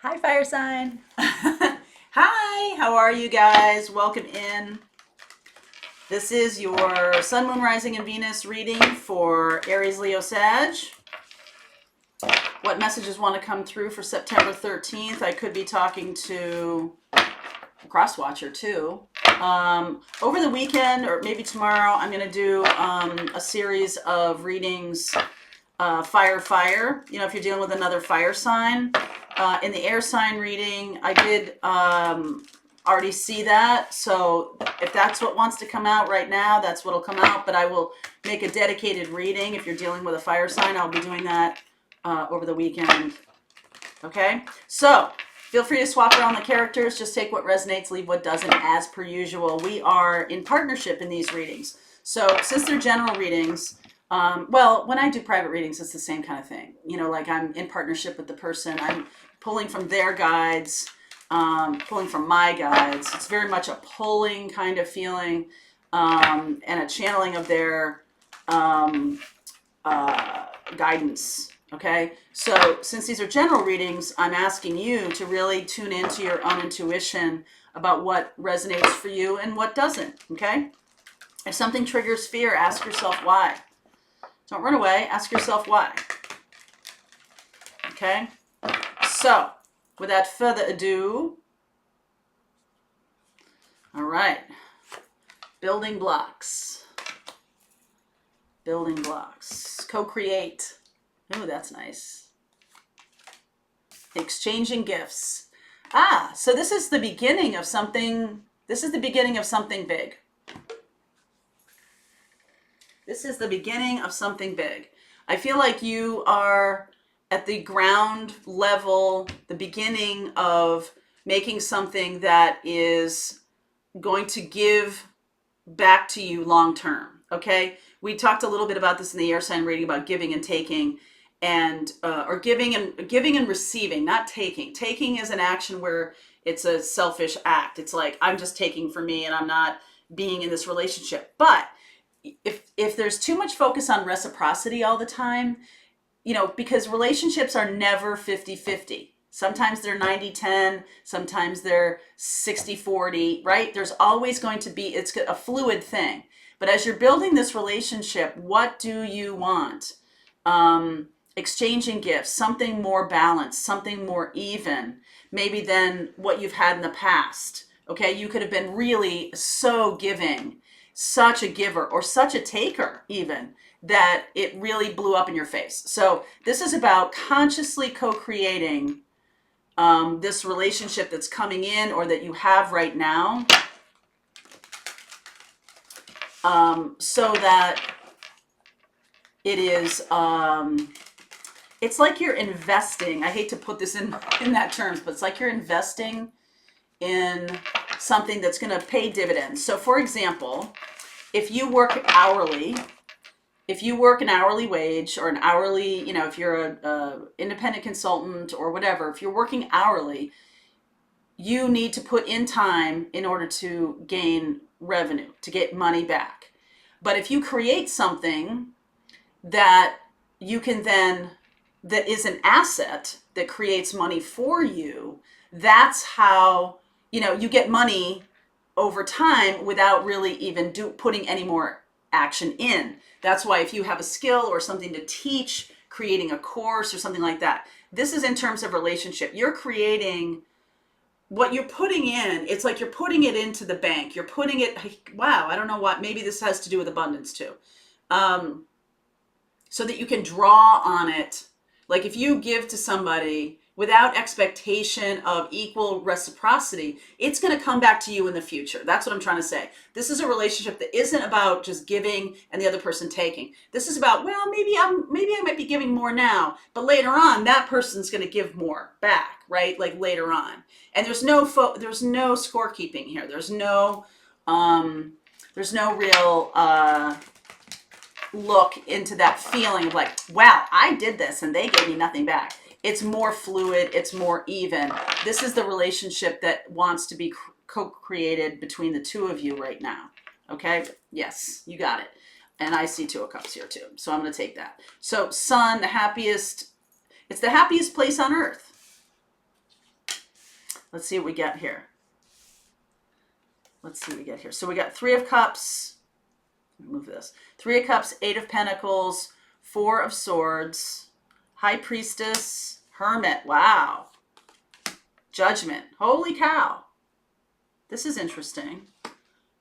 Hi, fire sign. Hi, how are you guys? Welcome in. This is your Sun, Moon, Rising, and Venus reading for Aries, Leo, Sag. What messages want to come through for September 13th? I could be talking to a cross-watcher too. Over the weekend, or maybe tomorrow, I'm going to do a series of readings, fire. You know, if you're dealing with another fire sign. In the air sign reading, I did already see that. So if that's what wants to come out right now, that's what'll come out. But I will make a dedicated reading. If you're dealing with a fire sign, I'll be doing that over the weekend. Okay? So feel free to swap around the characters. Just take what resonates, leave what doesn't, as per usual. We are in partnership in these readings. So since they're general readings, well, when I do private readings, it's the same kind of thing. You know, like I'm in partnership with the person. I'm pulling from their guides, pulling from my guides. It's very much a pulling kind of feeling, and a channeling of their guidance. Okay, so since these are general readings, I'm asking you to really tune into your own intuition about what resonates for you and what doesn't. Okay, if something triggers fear, ask yourself why. Don't run away. Ask yourself why. Okay? So, without further ado, all right. Building blocks. Building blocks. Co-create. Ooh, that's nice. Exchanging gifts. So this is the beginning of something. This is the beginning of something big. This is the beginning of something big. I feel like you are at the ground level, the beginning of making something that is going to give back to you long term. Okay? We talked a little bit about this in the air sign reading about giving and taking, and or giving and receiving, not taking. Taking is an action where it's a selfish act. It's like I'm just taking for me and I'm not being in this relationship. But if there's too much focus on reciprocity all the time, you know, because relationships are never 50-50. Sometimes they're 90-10, sometimes they're 60-40, right? There's always going to be, it's a fluid thing. But as you're building this relationship, what do you want? Exchanging gifts, something more balanced, something more even, maybe than what you've had in the past. Okay, you could have been really so giving, such a giver, or such a taker even, that it really blew up in your face. So this is about consciously co-creating this relationship that's coming in or that you have right now, so that it is, it's like you're investing. I hate to put this in that terms, but it's like you're investing in something that's going to pay dividends. So for example, if you work hourly, if you work an hourly wage or an hourly, you know, if you're a independent consultant or whatever, if you're working hourly, you need to put in time in order to gain revenue, to get money back. But if you create something that you can then, that is an asset that creates money for you, that's how, you know, you get money over time without really even putting any more action in. That's why if you have a skill or something to teach, creating a course or something like that, this is in terms of relationship. You're creating what you're putting in. It's like you're putting it into the bank. You're putting it, wow, I don't know what, maybe this has to do with abundance too. So that you can draw on it. Like if you give to somebody without expectation of equal reciprocity, it's going to come back to you in the future. That's what I'm trying to say. This is a relationship that isn't about just giving and the other person taking. This is about, well, maybe I might be giving more now, but later on that person's going to give more back, right? Like later on. And there's no scorekeeping here. There's no real look into that feeling of like, wow, I did this and they gave me nothing back. It's more fluid. It's more even. This is the relationship that wants to be co-created between the two of you right now. Okay? Yes, you got it. And I see Two of Cups here too. So I'm going to take that. So Sun, it's the happiest place on earth. Let's see what we get here. Let's see what we get here. So we got Three of Cups. Move this. Three of Cups, Eight of Pentacles, Four of Swords, High Priestess, Hermit. Wow. Judgment. Holy cow. This is interesting.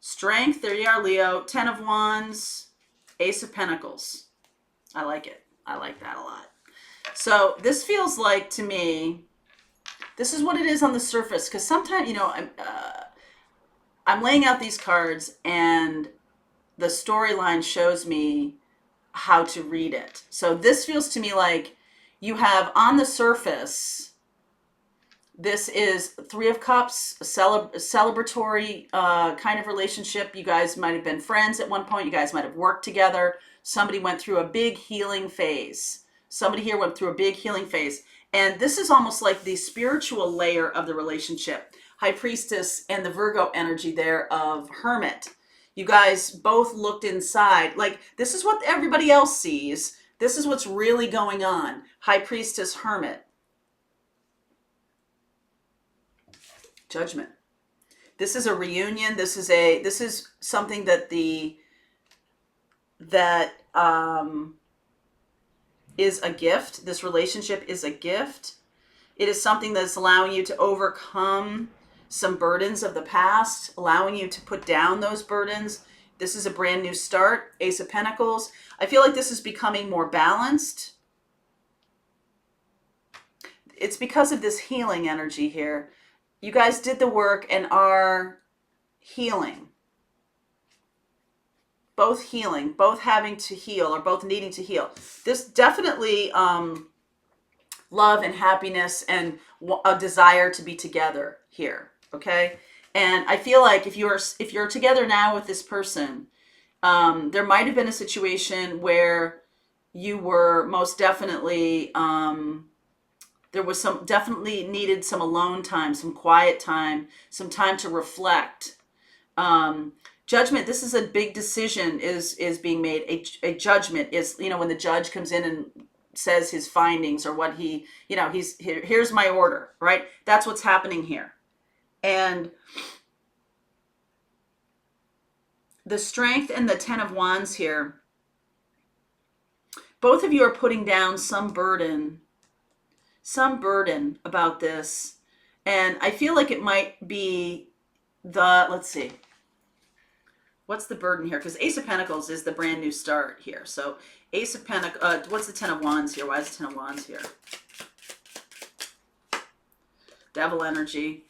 Strength. There you are, Leo. Ten of Wands, Ace of Pentacles. I like it. I like that a lot. So this feels like, to me, this is what it is on the surface. Because sometimes, you know, I'm laying out these cards and the storyline shows me how to read it. So this feels to me like you have on the surface, this is Three of Cups, a celebratory kind of relationship. You guys might have been friends at one point. You guys might have worked together. Somebody went through a big healing phase. Somebody here went through a big healing phase. And this is almost like the spiritual layer of the relationship. High Priestess and the Virgo energy there of Hermit. You guys both looked inside. Like, this is what everybody else sees. This is what's really going on. High Priestess, Hermit. Judgment. This is a reunion. This is something that is a gift. This relationship is a gift. It is something that's allowing you to overcome some burdens of the past, allowing you to put down those burdens. This is a brand new start. Ace of Pentacles. I feel like this is becoming more balanced. It's because of this healing energy here. You guys did the work and are healing. Both healing, both having to heal, or both needing to heal. This definitely love and happiness and a desire to be together here. Okay. And I feel like if you're together now with this person, there might have been a situation where you were most definitely, there was definitely needed some alone time, some quiet time, some time to reflect. Judgment, this is a big decision is being made. A judgment is, when the judge comes in and says his findings or what he, here's my order, right? That's what's happening here. And the Strength and the Ten of Wands here, both of you are putting down some burden about this. And I feel like it might be let's see. What's the burden here? Because Ace of Pentacles is the brand new start here. So Ace of Pentacles, what's the Ten of Wands here? Why is the Ten of Wands here? Devil energy.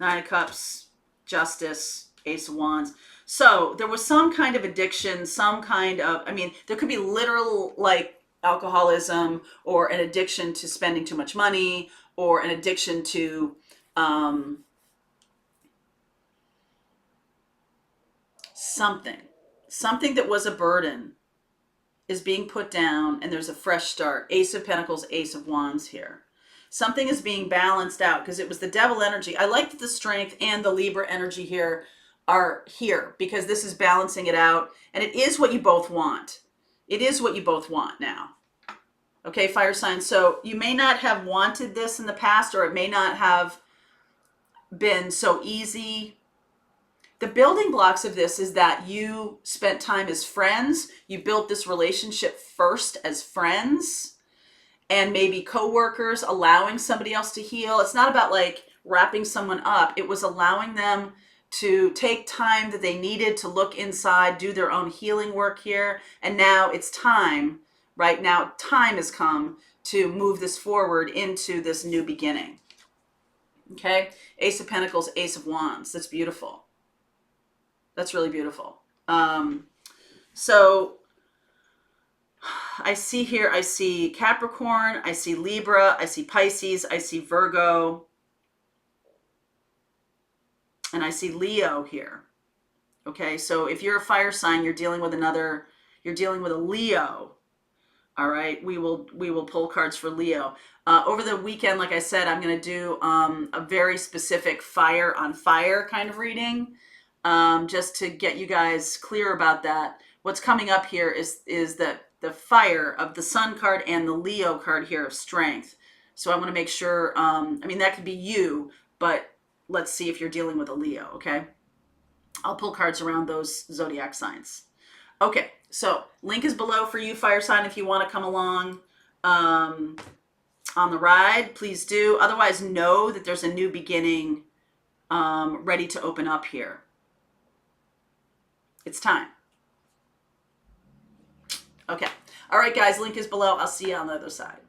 Nine of Cups, Justice, Ace of Wands. So there was some kind of addiction, some kind of, there could be literal like alcoholism, or an addiction to spending too much money, or an addiction to something that was a burden is being put down, and there's a fresh start. Ace of Pentacles, Ace of Wands here. Something is being balanced out because it was the Devil energy. I like that the Strength and the Libra energy here are here because this is balancing it out, and it is what you both want. It is what you both want now. Okay, fire signs. So you may not have wanted this in the past, or it may not have been so easy. The building blocks of this is that you spent time as friends. You built this relationship first as friends, and maybe coworkers, allowing somebody else to heal. It's not about like wrapping someone up. It was allowing them to take time that they needed to look inside, do their own healing work here. And now it's time, right? Now time has come to move this forward into this new beginning. Okay? Ace of Pentacles, Ace of Wands. That's beautiful. That's really beautiful. So I see here, I see Capricorn, I see Libra, I see Pisces, I see Virgo, and I see Leo here. Okay, so if you're a fire sign, you're dealing with a Leo. All right, we will pull cards for Leo. Over the weekend, like I said, I'm going to do a very specific fire on fire kind of reading, just to get you guys clear about that. What's coming up here is the fire of the Sun card and the Leo card here of Strength. So I want to make sure, that could be you, but let's see if you're dealing with a Leo, okay? I'll pull cards around those zodiac signs. Okay, so link is below for you, fire sign, if you want to come along on the ride, please do. Otherwise, know that there's a new beginning ready to open up here. It's time. Okay. All right, guys, link is below. I'll see you on the other side.